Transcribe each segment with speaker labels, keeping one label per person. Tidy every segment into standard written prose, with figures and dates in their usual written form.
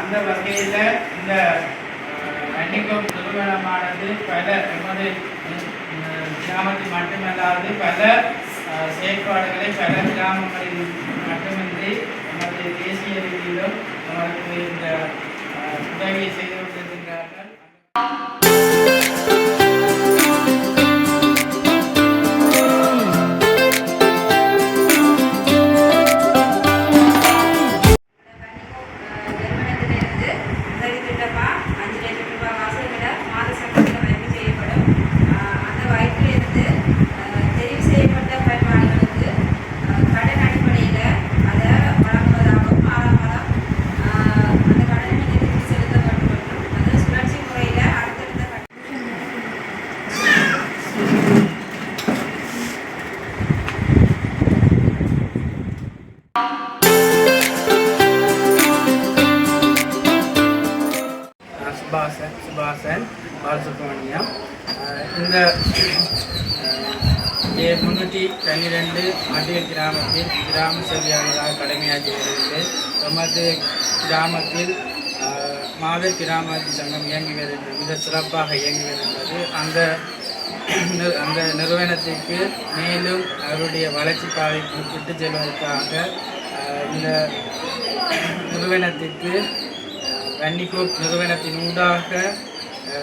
Speaker 1: அந்த வகையில் இந்த வன்னிகோப் நிறுவனமானது பல எமது கிராமத்தில் மட்டுமல்லாது பல செயற்பாடுகளை பல கிராமங்களில் மட்டுமின்றி நமது தேசிய ரீதியிலும் நமக்கு இந்த உதவியை செய்து கொண்டிருக்கின்றார்கள். சுபாசன் பாலசுப்ரமணியம். இந்த 312 மத்திய கிராமத்தில் கிராம சேவையாளராக கடமையாற்றி வருகிறது. நமது கிராமத்தில் மாதர் கிராமத்து சங்கம் இயங்கி வருகிறது, மிக சிறப்பாக இயங்கி வருகிறது. அந்த நிறுவனத்திற்கு மேலும் அவருடைய வளர்ச்சி பாதைக்கு விட்டு செல்வதற்காக இந்த நிறுவனத்திற்கு வன்னிகோப் நிறுவனத்தின் ஊடாக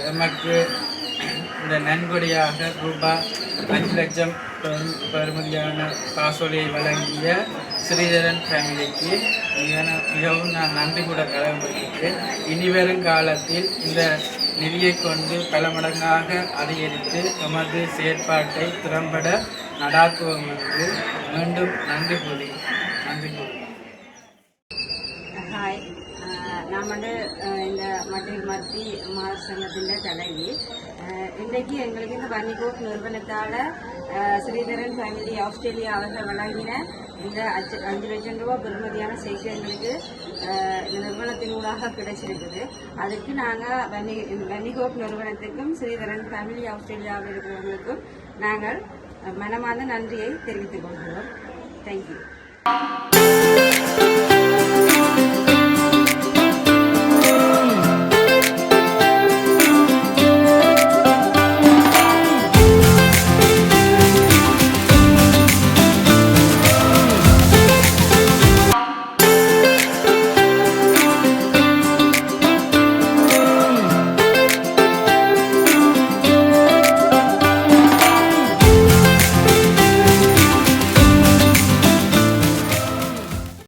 Speaker 1: நமக்கு இந்த நன்கொடையாக ரூபாய் 5 லட்சம் பெறுமதியான காசோலையை வழங்கிய ஸ்ரீதரன் ஃபேமிலிக்கு மிகவும் நான் நன்றி கூட கடமைப்பட்டிருக்கிறேன். இனிவரும் காலத்தில் இந்த நிதியை கொண்டு பல மடங்காக அதிகரித்து நமது செயற்பாட்டை திறம்பட நடாத்துவோம் என்று மீண்டும் நன்றி கூறுகிறேன்.
Speaker 2: நான் இந்த மட்டி மாதர் சங்கத்தின் தலைவி. இன்றைக்கு எங்களுக்கு இந்த வன்னிகோப் நிறுவனத்தால் ஸ்ரீதரன் ஃபேமிலி ஆஸ்திரேலியா அவர்கள் வழங்கின இந்த 5 லட்சம் ரூபாய் பெறுமதியான செய்தி எங்களுக்கு இந்த நிறுவனத்தினூடாக கிடைச்சிருக்குது. அதுக்கு நாங்கள் வன்னிகோப் நிறுவனத்துக்கும் ஸ்ரீதரன் ஃபேமிலி ஆஸ்திரேலியாவில் இருக்கிறவங்களுக்கும் நாங்கள் மனமார்ந்த நன்றியை தெரிவித்துக் கொள்கிறோம். தேங்க்யூ.